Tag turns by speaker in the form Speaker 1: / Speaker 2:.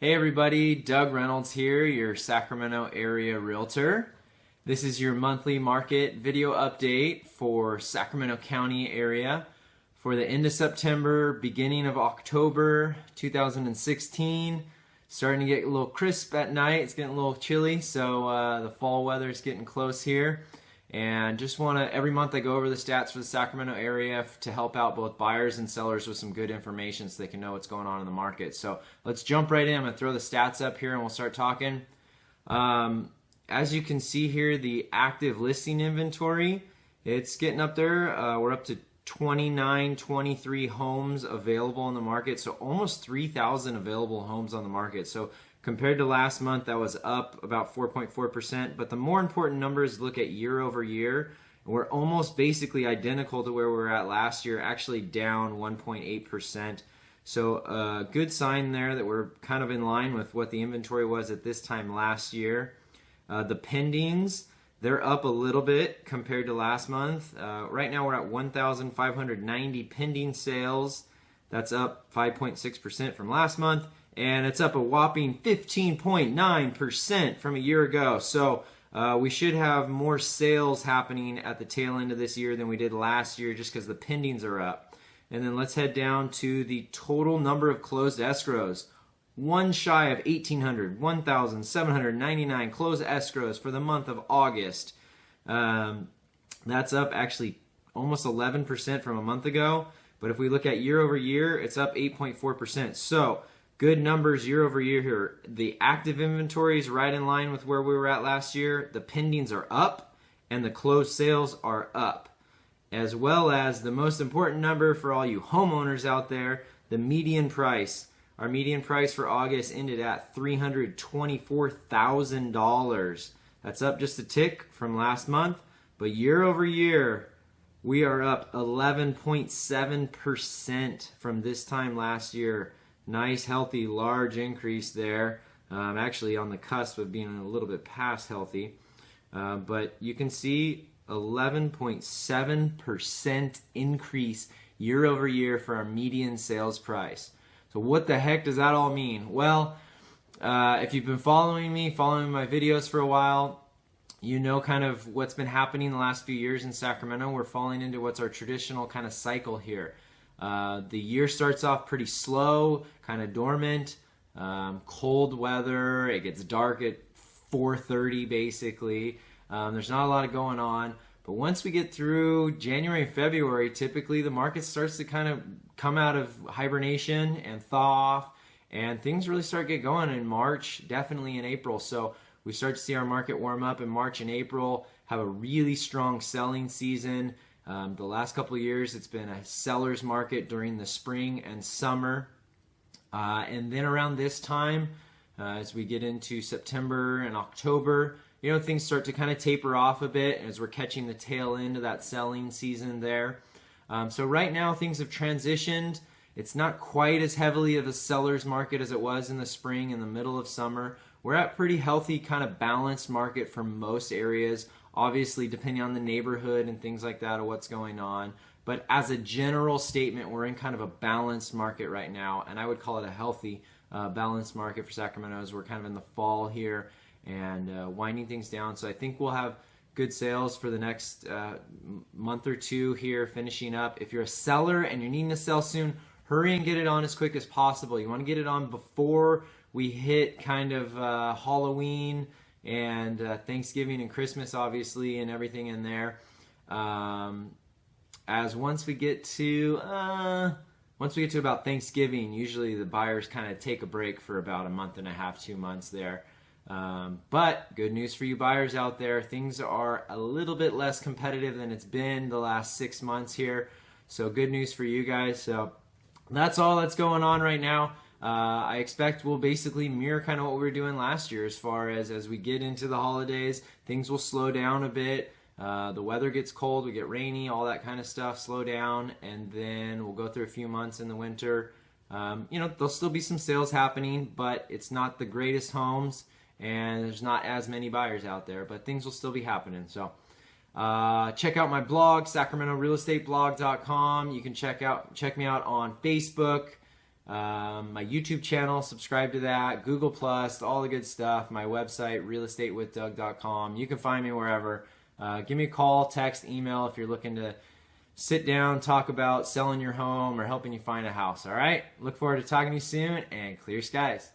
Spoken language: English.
Speaker 1: Hey everybody, Doug Reynolds here, your Sacramento Area Realtor. This is your monthly market video update for Sacramento County area for the end of September, beginning of October 2016. Starting to get a little crisp at night. It's getting a little chilly, so the fall weather is getting close here. And just want to, every month I go over the stats for the Sacramento area to help out both buyers and sellers with some good information so they can know what's going on in the market. So let's jump right in. I'm going to throw the stats up here and we'll start talking. As you can see here, the active listing inventory, it's getting up there. We're up to 23 homes available on the market. So almost 3,000 available homes on the market. So compared to last month, that was up about 4.4%. But the more important number is look at year over year. We're almost basically identical to where we were at last year, actually down 1.8%. So a good sign there that we're kind of in line with what the inventory was at this time last year. The pendings, they're up a little bit compared to last month. Right now we're at 1,590 pending sales. That's up 5.6% from last month. And it's up a whopping 15.9% from a year ago. So we should have more sales happening at the tail end of this year than we did last year just because the pendings are up. And then let's head down to the total number of closed escrows. One shy of 1,800, 1,799 closed escrows for the month of August. That's up actually almost 11% from a month ago. But if we look at year over year, it's up 8.4%. So good numbers year over year here. The active inventory is right in line with where we were at last year. The pendings are up and the closed sales are up. As well as the most important number for all you homeowners out there, the median price. Our median price for August ended at $324,000. That's up just a tick from last month, but year over year, we are up 11.7% from this time last year. Nice, healthy, large increase there. Actually on the cusp of being a little bit past healthy. But you can see 11.7% increase year over year for our median sales price. So what the heck does that all mean? Well, if you've been following my videos for a while, you know kind of what's been happening the last few years in Sacramento. We're falling into what's our traditional kind of cycle here. The year starts off pretty slow, kind of dormant, cold weather. It gets dark at 4:30 basically. There's not a lot of going on. But once we get through January and February, typically the market starts to kind of come out of hibernation and thaw off, and things really start to get going in March, definitely in April. So we start to see our market warm up in March and April, have a really strong selling season. The last couple of years, it's been a seller's market during the spring and summer. And then around this time, as we get into September and October, you know, things start to kind of taper off a bit as we're catching the tail end of that selling season there. So right now, things have transitioned. It's not quite as heavily of a seller's market as it was in the spring and the middle of summer. We're at pretty healthy, kind of balanced market for most areas. Obviously, depending on the neighborhood and things like that, or what's going on. But as a general statement, we're in kind of a balanced market right now, and I would call it a healthy, balanced market for Sacramento as we're kind of in the fall here and winding things down. So I think we'll have good sales for the next month or two here, finishing up. If you're a seller and you're needing to sell soon, hurry and get it on as quick as possible. You want to get it on before we hit kind of Halloween and Thanksgiving and Christmas, obviously, and everything in there. As once we get to about Thanksgiving, usually the buyers kind of take a break for about a month and a half, 2 months there. But good news for you buyers out there, things are a little bit less competitive than it's been the last 6 months here. So good news for you guys. So that's all that's going on right now. I expect we'll basically mirror kind of what we were doing last year as far as we get into the holidays, things will slow down a bit. The weather gets cold, we get rainy, all that kind of stuff, slow down, and then we'll go through a few months in the winter. You know, there'll still be some sales happening, but it's not the greatest homes, and there's not as many buyers out there, but things will still be happening. So check out my blog, sacramentorealestateblog.com. You can check me out on Facebook, My YouTube channel, subscribe to that, Google Plus, all the good stuff, my website, realestatewithdoug.com. You can find me wherever. Give me a call, text, email if you're looking to sit down, talk about selling your home or helping you find a house, all right? Look forward to talking to you soon, and clear skies.